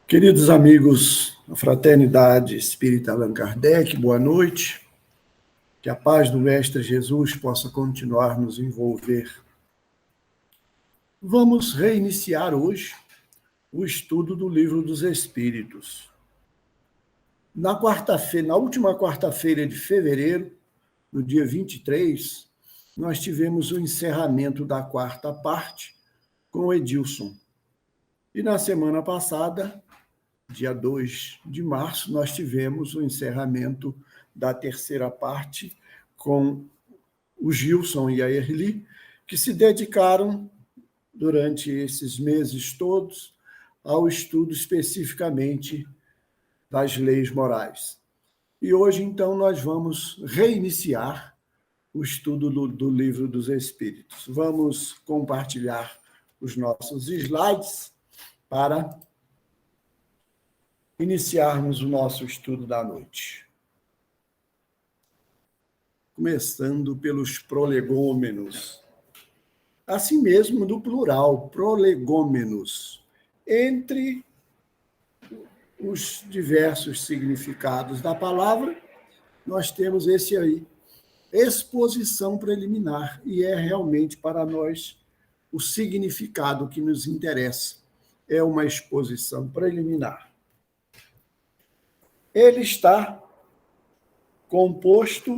Queridos amigos da Fraternidade Espírita Allan Kardec, boa noite. Que a paz do Mestre Jesus possa continuar nos envolver. Vamos reiniciar hoje o estudo do Livro dos Espíritos. Na última quarta-feira de fevereiro, no dia 23, nós tivemos o encerramento da quarta parte com o Edilson. E na semana passada, dia 2 de março, nós tivemos o encerramento da terceira parte com o Gilson e a Erli, que se dedicaram durante esses meses todos ao estudo especificamente das leis morais. E hoje, então, nós vamos reiniciar o estudo do Livro dos Espíritos. Vamos compartilhar os nossos slides para iniciarmos o nosso estudo da noite. Começando pelos prolegômenos. Assim mesmo, do plural, prolegômenos. Entre os diversos significados da palavra, nós temos esse aí, exposição preliminar, e é realmente para nós o significado que nos interessa. É uma exposição preliminar. Ele está composto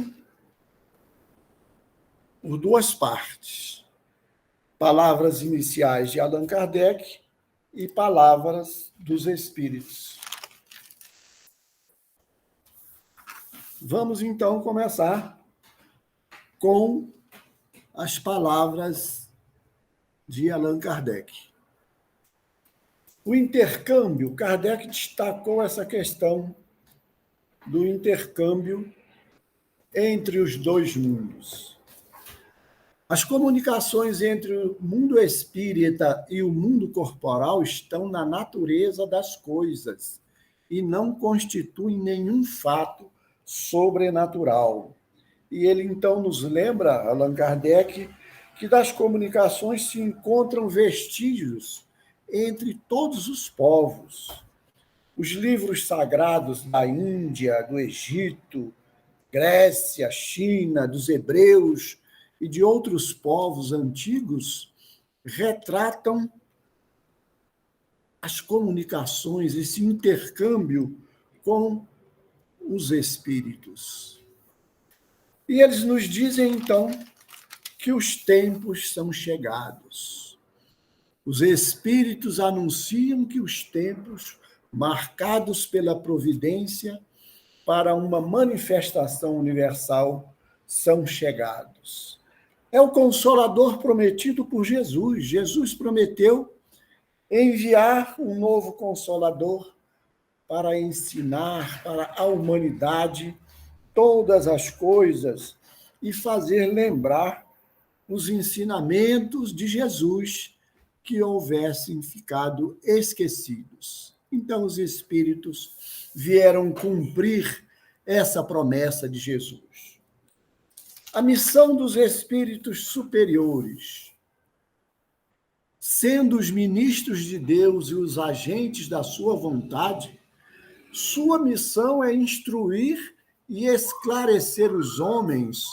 por duas partes: palavras iniciais de Allan Kardec e palavras dos Espíritos. Vamos, então, começar com as palavras de Allan Kardec. O intercâmbio, Kardec destacou essa questão do intercâmbio entre os dois mundos. As comunicações entre o mundo espírita e o mundo corporal estão na natureza das coisas e não constituem nenhum fato sobrenatural. E ele, então, nos lembra, Allan Kardec, que das comunicações se encontram vestígios entre todos os povos. Os livros sagrados da Índia, do Egito, Grécia, China, dos hebreus e de outros povos antigos retratam as comunicações, esse intercâmbio com os espíritos. E eles nos dizem, então, que os tempos são chegados. Os espíritos anunciam que os tempos marcados pela providência para uma manifestação universal são chegados. É o Consolador prometido por Jesus. Jesus prometeu enviar um novo Consolador para ensinar para a humanidade todas as coisas e fazer lembrar os ensinamentos de Jesus que houvessem ficado esquecidos. Então, os Espíritos vieram cumprir essa promessa de Jesus. A missão dos Espíritos superiores, sendo os ministros de Deus e os agentes da sua vontade, sua missão é instruir e esclarecer os homens,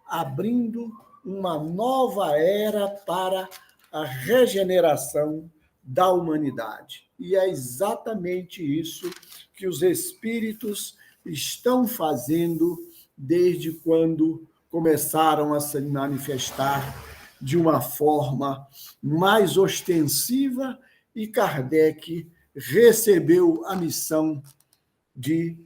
abrindo uma nova era para a regeneração da humanidade. E é exatamente isso que os Espíritos estão fazendo desde quando começaram a se manifestar de uma forma mais ostensiva, e Kardec recebeu a missão de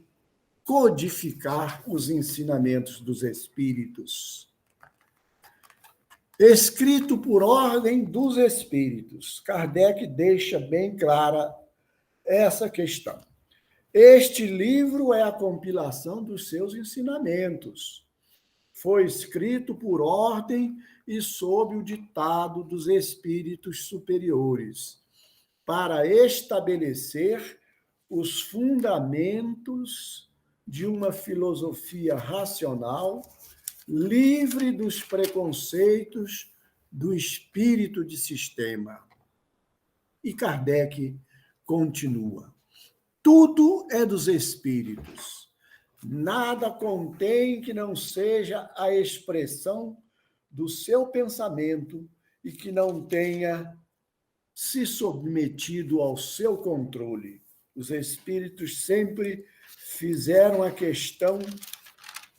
codificar os ensinamentos dos Espíritos. Escrito por ordem dos Espíritos, Kardec deixa bem clara essa questão. Este livro é a compilação dos seus ensinamentos. Foi escrito por ordem e sob o ditado dos Espíritos superiores, para estabelecer os fundamentos de uma filosofia racional, livre dos preconceitos do espírito de sistema. E Kardec continua. Tudo é dos espíritos. Nada contém que não seja a expressão do seu pensamento e que não tenha se submetido ao seu controle. Os espíritos sempre fizeram a questão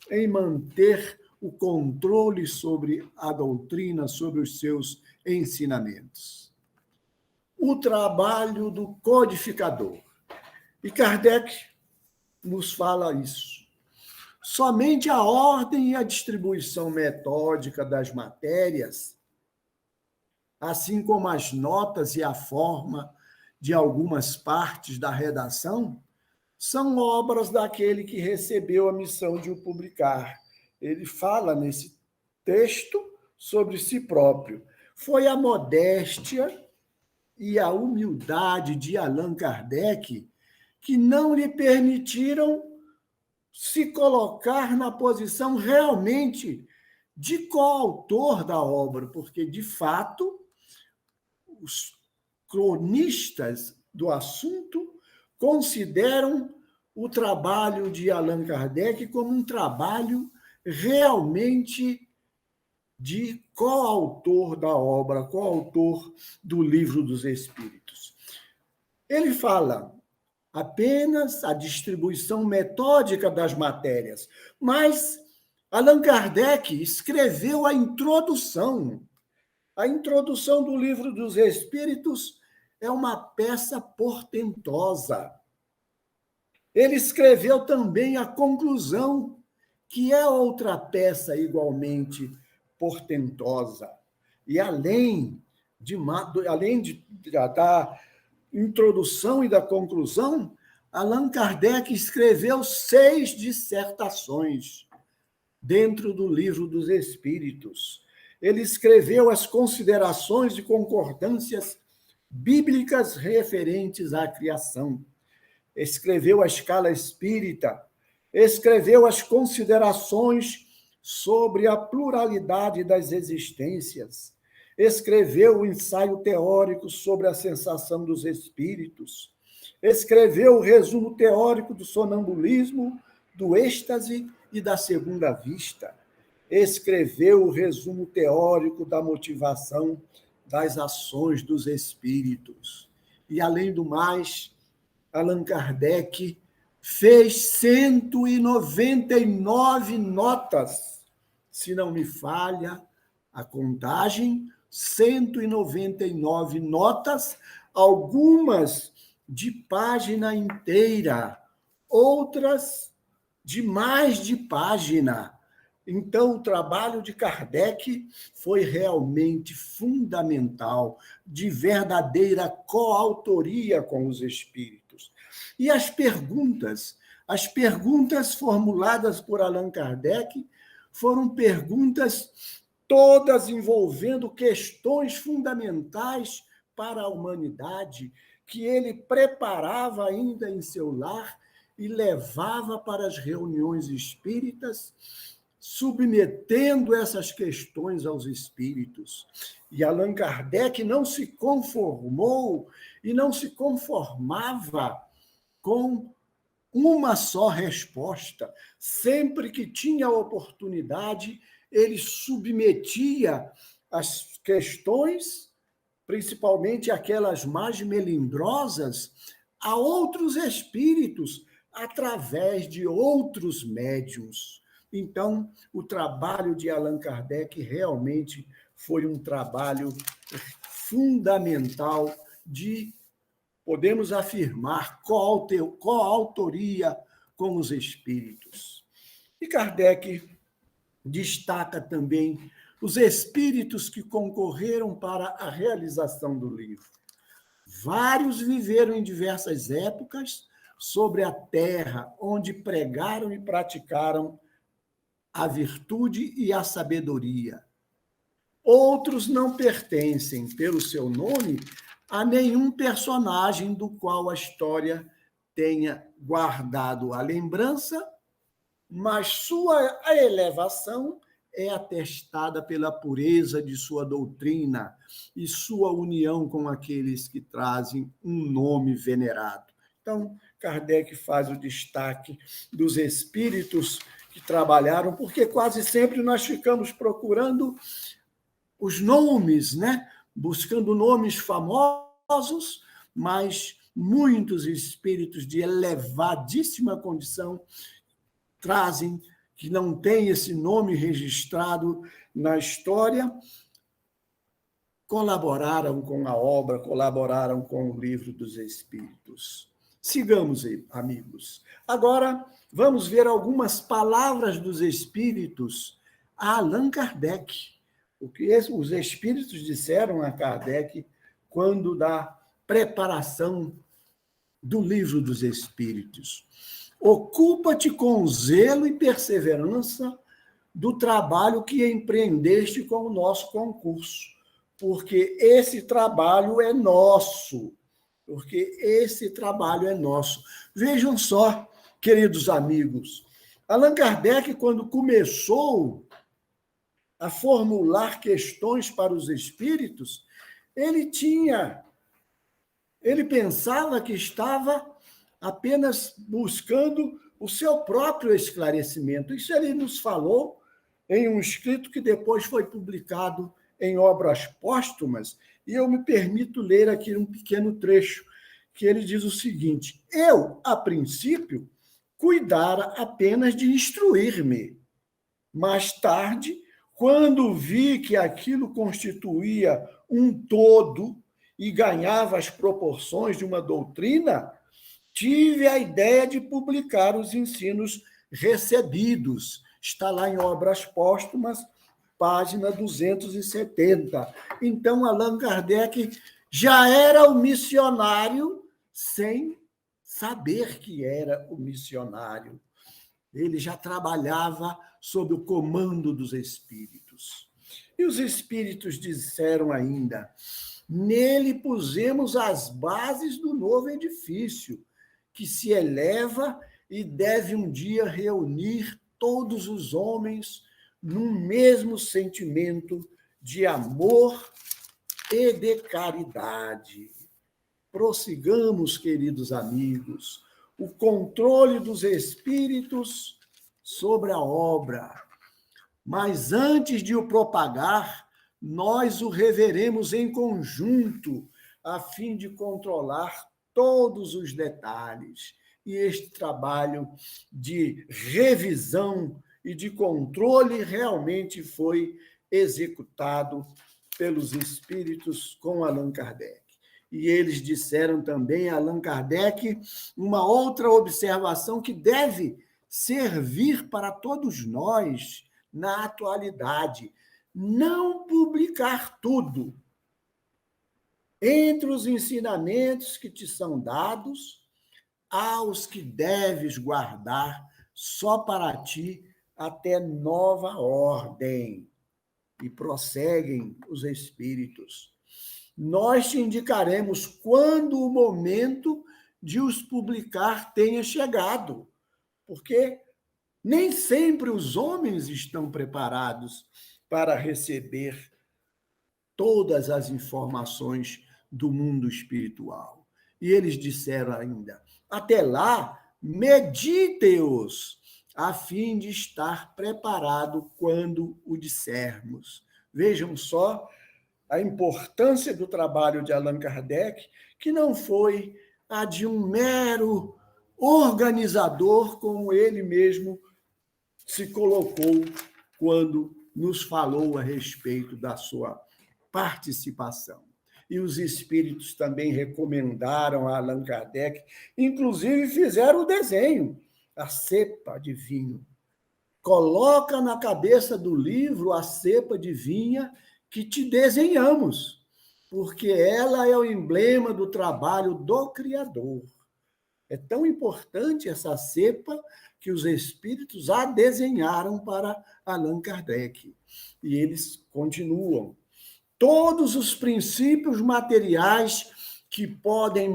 em manter o controle sobre a doutrina, sobre os seus ensinamentos. O trabalho do codificador. E Kardec nos fala isso. Somente a ordem e a distribuição metódica das matérias, assim como as notas e a forma de algumas partes da redação, são obras daquele que recebeu a missão de o publicar. Ele fala nesse texto sobre si próprio. Foi a modéstia e a humildade de Allan Kardec que não lhe permitiram se colocar na posição realmente de coautor da obra, porque, de fato, os cronistas do assunto consideram o trabalho de Allan Kardec como um trabalho realmente de coautor da obra, coautor do Livro dos Espíritos. Ele fala apenas a distribuição metódica das matérias, mas Allan Kardec escreveu a introdução. A introdução do Livro dos Espíritos é uma peça portentosa. Ele escreveu também a conclusão, que é outra peça igualmente portentosa. E além da introdução e da conclusão, Allan Kardec escreveu 6 dissertações dentro do Livro dos Espíritos. Ele escreveu as considerações e concordâncias bíblicas referentes à criação. Escreveu a escala espírita, escreveu as considerações sobre a pluralidade das existências, escreveu o ensaio teórico sobre a sensação dos espíritos, escreveu o resumo teórico do sonambulismo, do êxtase e da segunda vista, escreveu o resumo teórico da motivação das ações dos espíritos. E, além do mais, Allan Kardec fez 199 notas, se não me falha a contagem, 199 notas, algumas de página inteira, outras de mais de página. Então, o trabalho de Kardec foi realmente fundamental, de verdadeira coautoria com os espíritos. E as perguntas formuladas por Allan Kardec foram perguntas todas envolvendo questões fundamentais para a humanidade, que ele preparava ainda em seu lar e levava para as reuniões espíritas, submetendo essas questões aos espíritos. E Allan Kardec não se conformou e não se conformava com uma só resposta. Sempre que tinha oportunidade, ele submetia as questões, principalmente aquelas mais melindrosas, a outros espíritos, através de outros médiuns. Então, o trabalho de Allan Kardec realmente foi um trabalho fundamental de, podemos afirmar, coautoria com os espíritos. E Kardec destaca também os espíritos que concorreram para a realização do livro. Vários viveram em diversas épocas sobre a terra, onde pregaram e praticaram a virtude e a sabedoria. Outros não pertencem, pelo seu nome, a nenhum personagem do qual a história tenha guardado a lembrança, mas sua elevação é atestada pela pureza de sua doutrina e sua união com aqueles que trazem um nome venerado. Então, Kardec faz o destaque dos espíritos que trabalharam, porque quase sempre nós ficamos procurando os nomes, né? Buscando nomes famosos, mas muitos espíritos de elevadíssima condição trazem que não tem esse nome registrado na história, colaboraram com a obra, colaboraram com o Livro dos Espíritos. Sigamos aí, amigos. Agora, vamos ver algumas palavras dos Espíritos a Allan Kardec. O que os Espíritos disseram a Kardec quando da preparação do Livro dos Espíritos. Ocupa-te com zelo e perseverança do trabalho que empreendeste com o nosso concurso, porque esse trabalho é nosso. Porque esse trabalho é nosso. Vejam só, queridos amigos, Allan Kardec, quando começou a formular questões para os espíritos, ele pensava que estava apenas buscando o seu próprio esclarecimento. Isso ele nos falou em um escrito que depois foi publicado em obras póstumas, e eu me permito ler aqui um pequeno trecho, que ele diz o seguinte: eu, a princípio, cuidara apenas de instruir-me. Mais tarde, quando vi que aquilo constituía um todo e ganhava as proporções de uma doutrina, tive a ideia de publicar os ensinos recebidos. Está lá em Obras Póstumas, página 270. Então, Allan Kardec já era o missionário sem saber que era o missionário. Ele já trabalhava sob o comando dos espíritos. E os espíritos disseram ainda: nele pusemos as bases do novo edifício, que se eleva e deve um dia reunir todos os homens num mesmo sentimento de amor e de caridade. Prossigamos, queridos amigos, o controle dos espíritos sobre a obra. Mas antes de o propagar, nós o reveremos em conjunto, a fim de controlar todos os detalhes. E este trabalho de revisão e de controle realmente foi executado pelos espíritos com Allan Kardec. E eles disseram também a Allan Kardec uma outra observação que deve servir para todos nós na atualidade: não publicar tudo. Entre os ensinamentos que te são dados, há os que deves guardar só para ti até nova ordem. E prosseguem os espíritos: nós te indicaremos quando o momento de os publicar tenha chegado, porque nem sempre os homens estão preparados para receber todas as informações do mundo espiritual. E eles disseram ainda: até lá, medite-os, a fim de estar preparado quando o dissermos. Vejam só a importância do trabalho de Allan Kardec, que não foi a de um mero organizador, como ele mesmo se colocou quando nos falou a respeito da sua participação. E os espíritos também recomendaram a Allan Kardec, inclusive fizeram o desenho, a cepa de vinho. Coloca na cabeça do livro a cepa de vinha que te desenhamos, porque ela é o emblema do trabalho do Criador. É tão importante essa cepa que os espíritos a desenharam para Allan Kardec. E eles continuam: todos os princípios materiais que podem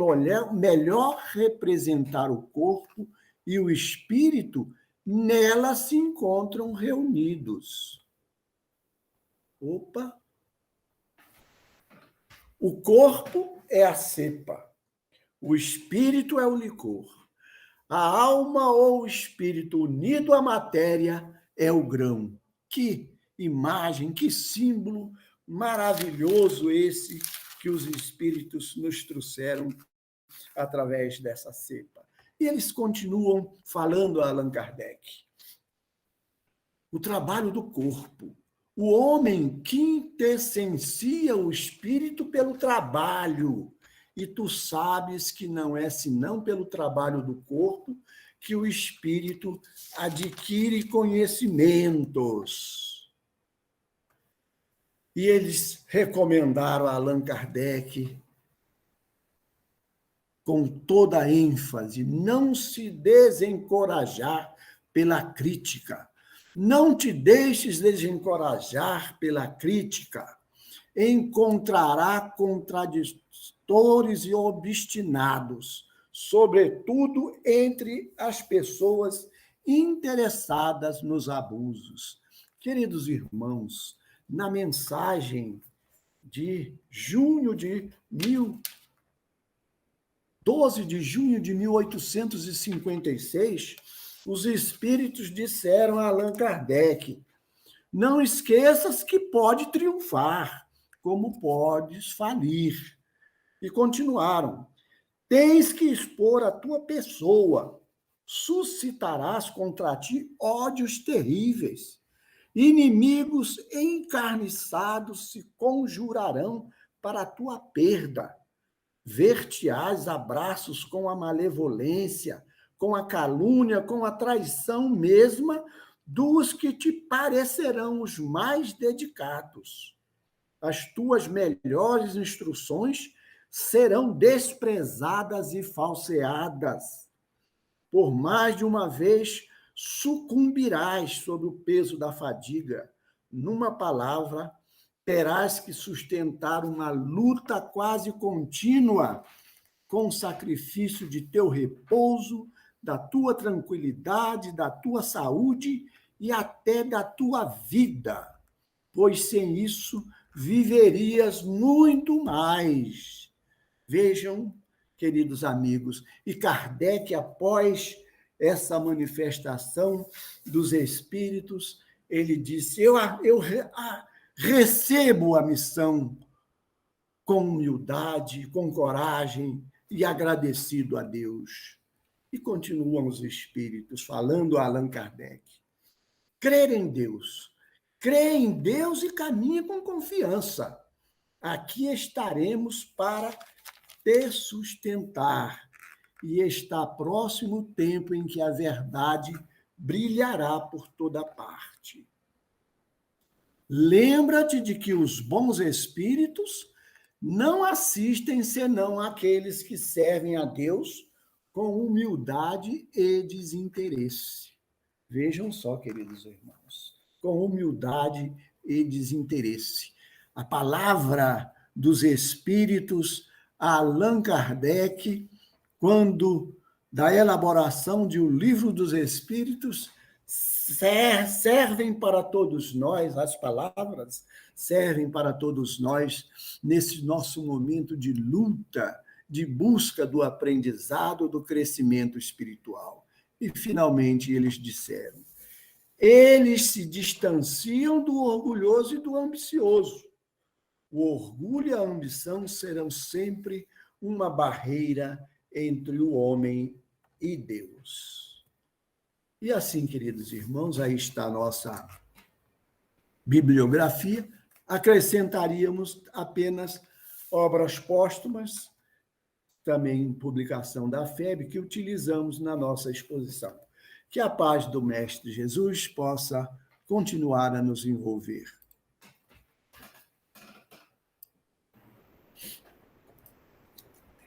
melhor representar o corpo e o espírito, nela se encontram reunidos. O corpo é a cepa, O espírito é o licor. A alma ou o espírito unido à matéria é o grão. Que imagem, que símbolo maravilhoso esse que os espíritos nos trouxeram através dessa cepa. E eles continuam falando a Allan Kardec. O trabalho do corpo. O homem quintessencia o espírito pelo trabalho. E tu sabes que não é senão pelo trabalho do corpo que o espírito adquire conhecimentos. E eles recomendaram a Allan Kardec com toda a ênfase: não se desencorajar pela crítica. Não te deixes desencorajar pela crítica. Encontrará contraditores e obstinados, sobretudo entre as pessoas interessadas nos abusos. Queridos irmãos, na mensagem de 12 de junho de 1856, os espíritos disseram a Allan Kardec: não esqueças que pode triunfar, como podes falir. E continuaram: tens que expor a tua pessoa, suscitarás contra ti ódios terríveis. Inimigos encarniçados se conjurarão para a tua perda. Ver-te-ás abraços com a malevolência, com a calúnia, com a traição mesma dos que te parecerão os mais dedicados. As tuas melhores instruções serão desprezadas e falseadas. Por mais de uma vez sucumbirás sob o peso da fadiga. Numa palavra, terás que sustentar uma luta quase contínua com o sacrifício de teu repouso, da tua tranquilidade, da tua saúde e até da tua vida, pois sem isso viverias muito mais. Vejam, queridos amigos, e Kardec, após essa manifestação dos espíritos, ele disse: eu recebo a missão com humildade, com coragem e agradecido a Deus. E continuam os espíritos falando a Allan Kardec: crer em Deus. Crê em Deus e caminhe com confiança. Aqui estaremos para te sustentar. E está próximo o tempo em que a verdade brilhará por toda parte. Lembra-te de que os bons espíritos não assistem senão àqueles que servem a Deus com humildade e desinteresse. Vejam só, queridos irmãos, com humildade e desinteresse. A palavra dos espíritos a Allan Kardec, quando da elaboração de O Livro dos Espíritos, servem para todos nós, as palavras servem para todos nós nesse nosso momento de luta, de busca do aprendizado, do crescimento espiritual. E, finalmente, eles disseram: eles se distanciam do orgulhoso e do ambicioso. O orgulho e a ambição serão sempre uma barreira entre o homem e Deus. E assim, queridos irmãos, aí está a nossa bibliografia. Acrescentaríamos apenas obras póstumas, também publicação da FEB, que utilizamos na nossa exposição. Que a paz do Mestre Jesus possa continuar a nos envolver.